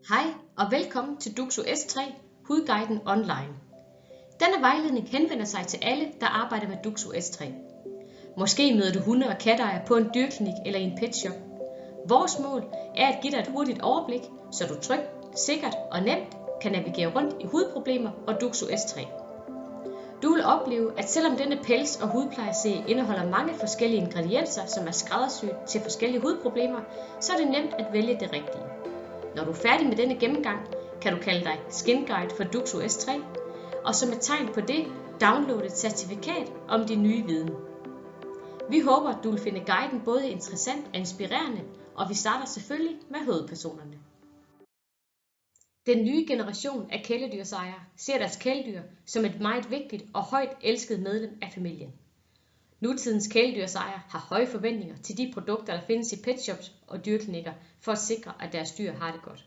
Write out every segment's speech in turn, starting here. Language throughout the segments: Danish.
Hej og velkommen til Duxo S3 Hudguiden online. Denne vejledning henvender sig til alle, der arbejder med Duxo S3. Måske møder du hunde- og katteejere på en dyrklinik eller i en petshop. Vores mål er at give dig et hurtigt overblik, så du trygt, sikkert og nemt kan navigere rundt i hudproblemer og Duxo S3. Du vil opleve, at selvom denne pels- og hudplejeserie indeholder mange forskellige ingredienser, som er skræddersyet til forskellige hudproblemer, så er det nemt at vælge det rigtige. Når du er færdig med denne gennemgang, kan du kalde dig Skin Guide for Duxo S3, og som et tegn på det, downloade et certifikat om din nye viden. Vi håber, du vil finde guiden både interessant og inspirerende, og vi starter selvfølgelig med hovedpersonerne. Den nye generation af kæledyrsejere ser deres kæledyr som et meget vigtigt og højt elsket medlem af familien. Nutidens kæledyrsejere har høje forventninger til de produkter, der findes i petshops og dyrklinikker, for at sikre, at deres dyr har det godt.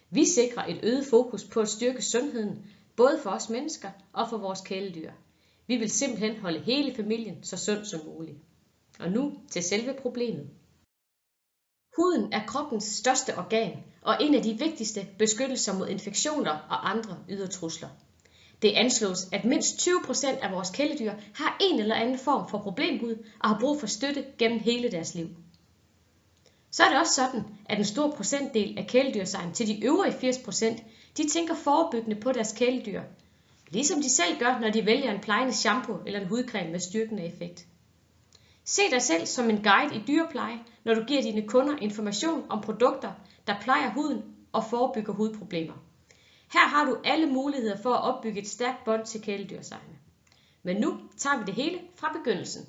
Vi sikrer et øget fokus på at styrke sundheden, både for os mennesker og for vores kæledyr. Vi vil simpelthen holde hele familien så sund som muligt. Og nu til selve problemet. Huden er kroppens største organ og en af de vigtigste beskyttelser mod infektioner og andre ydre trusler. Det anslås, at mindst 20% af vores kæledyr har en eller anden form for problemhud og har brug for støtte gennem hele deres liv. Så er det også sådan, at en stor procentdel af kæledyrsejerne til de øvrige 80%, de tænker forebyggende på deres kæledyr, ligesom de selv gør, når de vælger en plejende shampoo eller en hudcreme med styrkende effekt. Se dig selv som en guide i dyrepleje, når du giver dine kunder information om produkter, der plejer huden og forebygger hudproblemer. Her har du alle muligheder for at opbygge et stærkt bånd til kæledyrsejerne. Men nu tager vi det hele fra begyndelsen.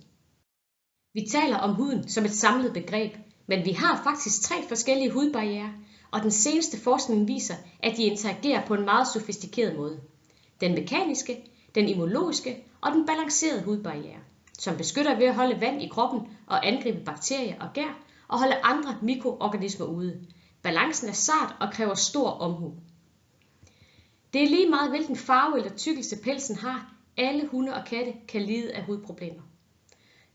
Vi taler om huden som et samlet begreb, men vi har faktisk 3 forskellige hudbarrierer, og den seneste forskning viser, at de interagerer på en meget sofistikeret måde. Den mekaniske, den immunologiske og den balancerede hudbarriere, som beskytter ved at holde vand i kroppen og angribe bakterier og gær, og holde andre mikroorganismer ude. Balancen er sart og kræver stor omhu. Det er lige meget, hvilken farve eller tykkelse pelsen har. Alle hunde og katte kan lide af hudproblemer.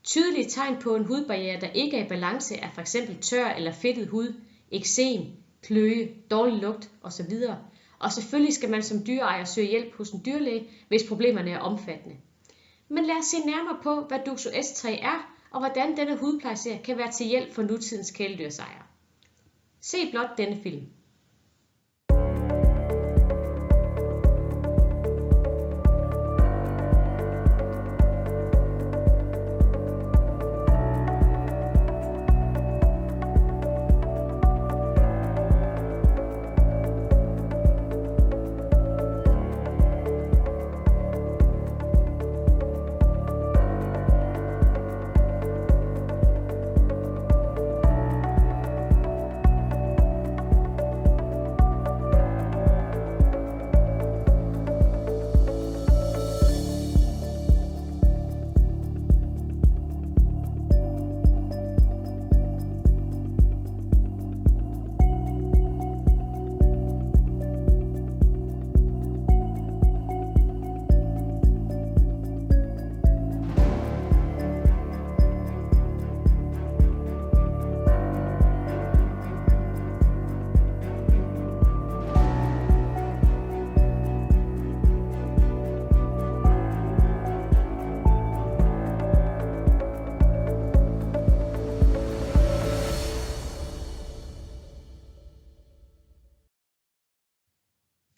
Tydelige tegn på en hudbarriere, der ikke er i balance, er f.eks. tør eller fedtet hud, eksem, kløe, dårlig lugt osv. Og selvfølgelig skal man som dyreejer søge hjælp hos en dyrlæge, hvis problemerne er omfattende. Men lad os se nærmere på, hvad Duxo S3 er, og hvordan denne hudplejeserie kan være til hjælp for nutidens kæledyrsejere. Se blot denne film.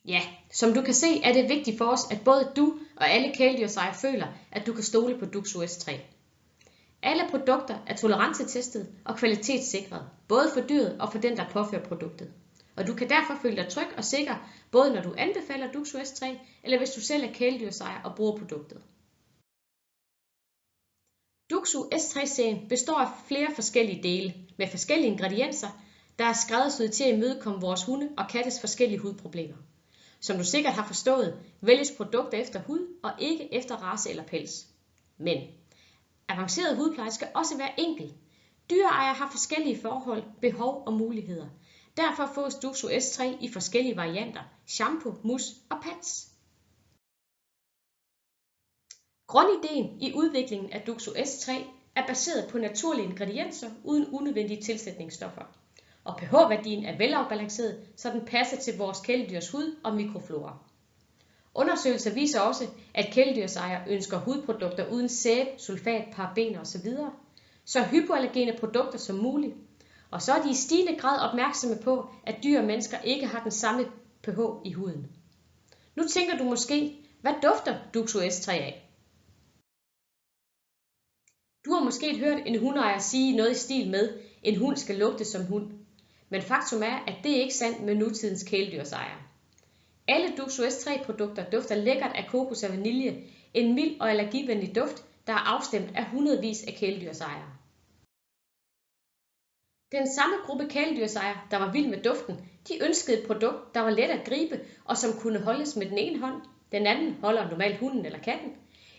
Ja, som du kan se, er det vigtigt for os, at både du og alle kæledyrsejere føler, at du kan stole på Duxo S3. Alle produkter er toleransetestet og kvalitetssikret, både for dyret og for den, der påfører produktet. Og du kan derfor føle dig tryg og sikker, både når du anbefaler Duxo S3, eller hvis du selv er kæledyrsejer og bruger produktet. Duxo S3-serien består af flere forskellige dele, med forskellige ingredienser, der er skræddersyet til at imødekomme vores hunde og kattes forskellige hudproblemer. Som du sikkert har forstået, vælges produkter efter hud og ikke efter race eller pels. Men avanceret hudpleje skal også være enkel. Dyreejere har forskellige forhold, behov og muligheder. Derfor fås Duxo S3 i forskellige varianter: shampoo, mousse og pads. Grundideen i udviklingen af Duxo S3 er baseret på naturlige ingredienser uden unødvendige tilsætningsstoffer. og pH-værdien er velafbalanceret, så den passer til vores kæledyrs hud og mikroflora. Undersøgelser viser også, at kæledyrsejere ønsker hudprodukter uden sæbe, sulfat, parabener osv., så hypoallergene produkter som muligt. Og så er de i stigende grad opmærksomme på, at dyr og mennesker ikke har den samme pH i huden. Nu tænker du måske, hvad dufter Duxo S3 af? Du har måske hørt en hundeejer sige noget i stil med, en hund skal lugte som hund. Men faktum er, at det ikke er sandt med nutidens kæledyrsejere. Alle Duxo S3 produkter dufter lækkert af kokos og vanilje, en mild og allergivenlig duft, der er afstemt af hundredvis af kæledyrsejere. Den samme gruppe kæledyrsejere, der var vild med duften, de ønskede et produkt, der var let at gribe og som kunne holdes med den ene hånd. Den anden holder normalt hunden eller katten.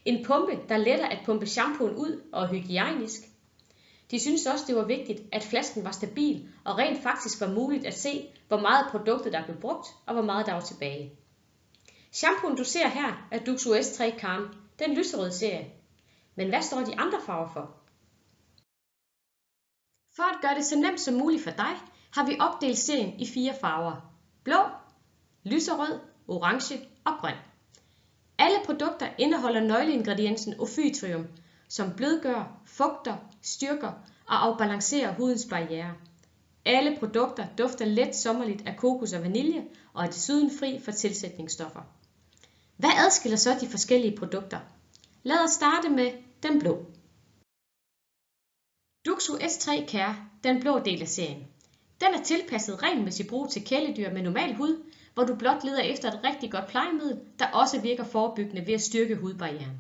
En pumpe, der letter at pumpe shampooen ud og er hygiejnisk. De syntes også, det var vigtigt, at flasken var stabil og rent faktisk var muligt at se, hvor meget produktet der blev brugt og hvor meget der var tilbage. Shampooen du ser her er Duxo S3 Calm, den lyserøde serie. Men hvad står de andre farver for? For at gøre det så nemt som muligt for dig, har vi opdelt serien i 4 farver. Blå, lyserød, orange og grøn. Alle produkter indeholder nøgleingrediensen Ophytrium, som blødgør, fugter, styrker og afbalancerer hudens barriere. Alle produkter dufter let sommerligt af kokos og vanilje og er desuden fri for tilsætningsstoffer. Hvad adskiller så de forskellige produkter? Lad os starte med den blå. Duxo S3 Care, den blå del af serien. Den er tilpasset regelmæssig brug til kæledyr med normal hud, hvor du blot leder efter et rigtig godt plejemiddel, der også virker forebyggende ved at styrke hudbarrieren.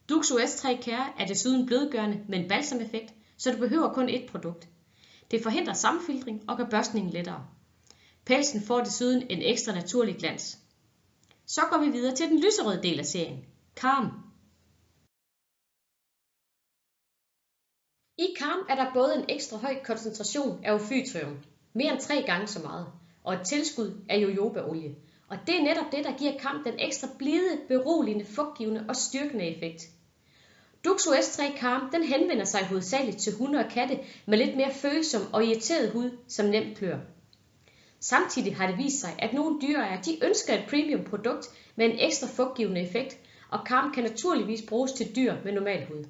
Duxo S3 Care er desuden blødgørende med en balsameffekt, så du behøver kun ét produkt. Det forhindrer sammenfiltring og gør børstningen lettere. Pelsen får desuden en ekstra naturlig glans. Så går vi videre til den lyserøde del af serien, Calm. I Calm er der både en ekstra høj koncentration af Ophytrium, mere end 3 gange så meget, og et tilskud af jojobaolie. Og det er netop det, der giver Calm den ekstra blide, beroligende, fugtgivende og styrkende effekt. Duxo S3 Calm den henvender sig hovedsageligt til hunde og katte med lidt mere følsom og irriteret hud, som nemt klør. Samtidig har det vist sig, at nogle dyreejere de ønsker et premium produkt med en ekstra fugtgivende effekt, og Calm kan naturligvis bruges til dyr med normal hud.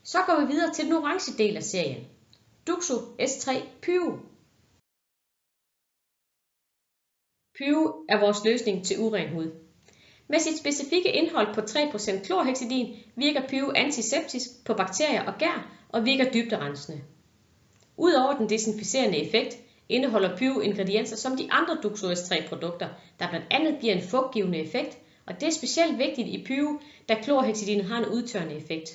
Så går vi videre til den orange del af serien, Duxo S3 Pure. Pure er vores løsning til uren hud. Med sit specifikke indhold på 3% klorhexidin virker Pure antiseptisk på bakterier og gær og virker dybderensende. Udover den desinficerende effekt indeholder Pure ingredienser som de andre Duxo S3 produkter, der blandt andet giver en fugtgivende effekt, og det er specielt vigtigt i Pure, da klorhexidin har en udtørrende effekt.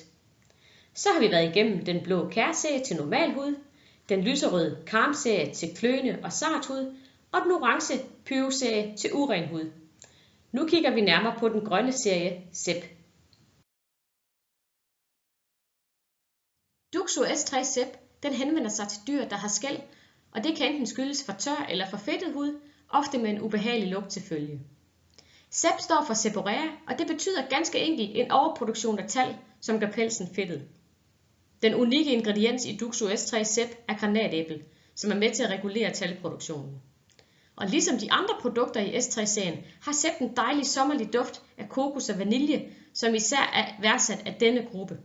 Så har vi været igennem den blå Care-serie til normal hud, den lyserøde Calm-serie til kløende og sart hud, og den orange Pure-serie til uren hud. Nu kigger vi nærmere på den grønne serie Zep. Duxo S3 Zep den henvender sig til dyr, der har skæl, og det kan enten skyldes for tør eller for fedtet hud, ofte med en ubehagelig lugt til følge. Zep står for seborrhea, og det betyder ganske enkelt en overproduktion af talg, som gør pelsen fedtet. Den unikke ingrediens i Duxo S3 Zep er granatæble, som er med til at regulere talgproduktionen. Og ligesom de andre produkter i S3-serien, har Zep en dejlig sommerlig duft af kokos og vanilje, som især er værdsat af denne gruppe.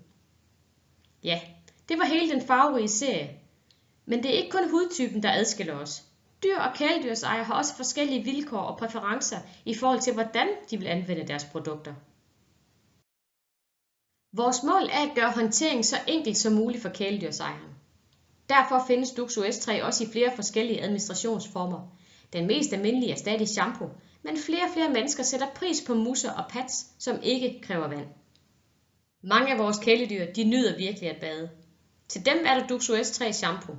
Ja, det var hele den farverige serie. Men det er ikke kun hudtypen, der adskiller os. Dyr og kæledyrsejere har også forskellige vilkår og præferencer i forhold til, hvordan de vil anvende deres produkter. Vores mål er at gøre håndteringen så enkelt som muligt for kæledyrsejeren. Derfor findes Duxo S3 også i flere forskellige administrationsformer. Den mest almindelige er stadig shampoo, men flere og flere mennesker sætter pris på musser og pads, som ikke kræver vand. Mange af vores kæledyr de nyder virkelig at bade. Til dem er der Duxo S3 shampoo.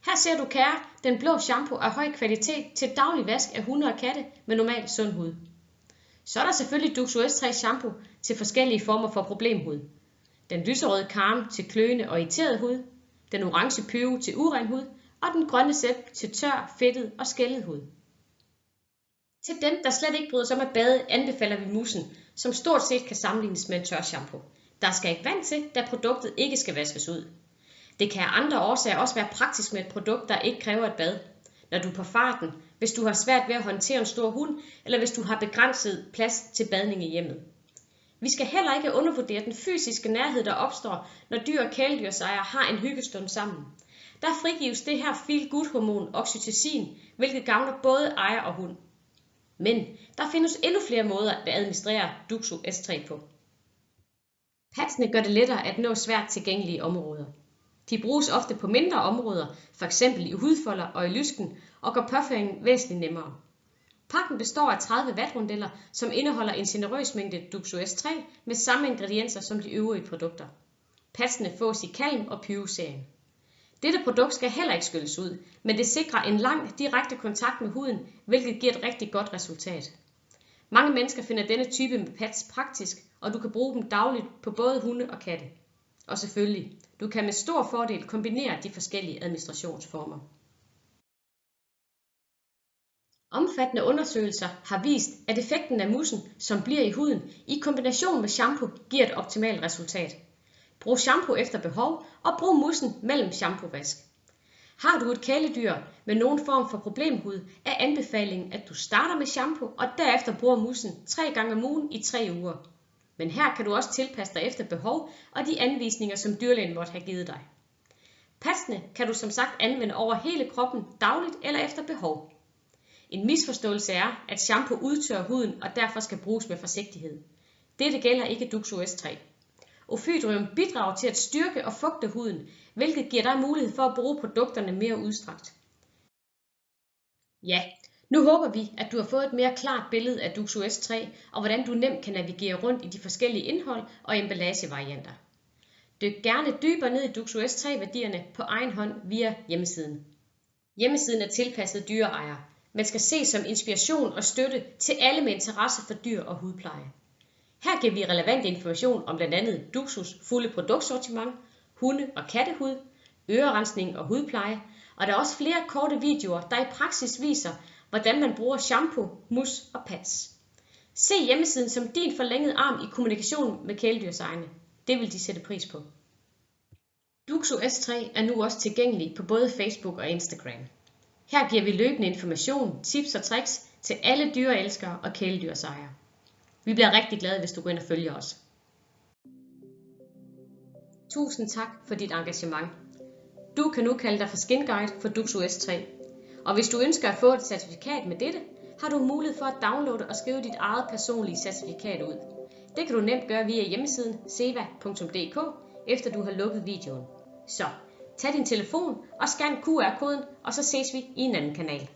Her ser du Care, den blå shampoo af høj kvalitet til daglig vask af hunde og katte med normal sund hud. Så er der selvfølgelig Duxo S3 shampoo til forskellige former for problemhud. Den lyserøde Calm til kløende og irriteret hud, den orange Pure til uren hud og den grønne Zep til tør, fedtet og skællet hud. Til dem, der slet ikke bryder sig om at bade, anbefaler vi mussen, som stort set kan sammenlignes med en tør shampoo. Der skal ikke vand til, da produktet ikke skal vaskes ud. Det kan af andre årsager også være praktisk med et produkt, der ikke kræver et bad. Når du er på farten, hvis du har svært ved at håndtere en stor hund, eller hvis du har begrænset plads til badning i hjemmet. Vi skal heller ikke undervurdere den fysiske nærhed, der opstår, når dyr og kæledyrsejere har en hyggestund sammen. Der frigives det her feel-good-hormon oxytocin, hvilket gavner både ejer og hund. Men der findes endnu flere måder at administrere Duxo S3 på. Padsene gør det lettere at nå svært tilgængelige områder. De bruges ofte på mindre områder, f.eks. i hudfolder og i lysken, og gør påføringen væsentligt nemmere. Pakken består af 30 vatrondeller, som indeholder en generøs mængde Duxo S3 med samme ingredienser som de øvrige produkter. Padsene fås i Calm og Pyro-serien. Dette produkt skal heller ikke skylles ud, men det sikrer en lang direkte kontakt med huden, hvilket giver et rigtig godt resultat. Mange mennesker finder denne type med pads praktisk, og du kan bruge dem dagligt på både hunde og katte. Og selvfølgelig, du kan med stor fordel kombinere de forskellige administrationsformer. Omfattende undersøgelser har vist, at effekten af moussen, som bliver i huden, i kombination med shampoo giver et optimalt resultat. Brug shampoo efter behov, og brug moussen mellem shampoovask. Har du et kæledyr med nogen form for problemhud, er anbefalingen, at du starter med shampoo og derefter bruger moussen 3 gange om ugen i 3 uger. Men her kan du også tilpasse dig efter behov og de anvisninger, som dyrlægen måtte have givet dig. Padsene kan du som sagt anvende over hele kroppen dagligt eller efter behov. En misforståelse er, at shampoo udtørrer huden og derfor skal bruges med forsigtighed. Dette gælder ikke Duxo S3. Ophydrium bidrager til at styrke og fugte huden, hvilket giver dig mulighed for at bruge produkterne mere udstrakt. Ja, nu håber vi, at du har fået et mere klart billede af Duxo S3 og hvordan du nemt kan navigere rundt i de forskellige indhold og emballagevarianter. Dyk gerne dybere ned i Duxo S3-værdierne på egen hånd via hjemmesiden. Hjemmesiden er tilpasset dyreejere, men skal ses som inspiration og støtte til alle med interesse for dyr og hudpleje. Her giver vi relevant information om blandt andet Duxos fulde produktsortiment, hunde- og kattehud, ørerensning og hudpleje, og der er også flere korte videoer, der i praksis viser, hvordan man bruger shampoo, mousse og pads. Se hjemmesiden som din forlængede arm i kommunikation med kæledyrsejerne. Det vil de sætte pris på. Duxo S3 er nu også tilgængelig på både Facebook og Instagram. Her giver vi løbende information, tips og tricks til alle dyreelskere og kæledyrsejere. Vi bliver rigtig glade, hvis du går ind og følger os. Tusind tak for dit engagement. Du kan nu kalde dig for Skin Guide for Duxo S3. Og hvis du ønsker at få et certifikat med dette, har du mulighed for at downloade og skrive dit eget personlige certifikat ud. Det kan du nemt gøre via hjemmesiden seva.dk, efter du har lukket videoen. Så tag din telefon og scan QR-koden, og så ses vi i en anden kanal.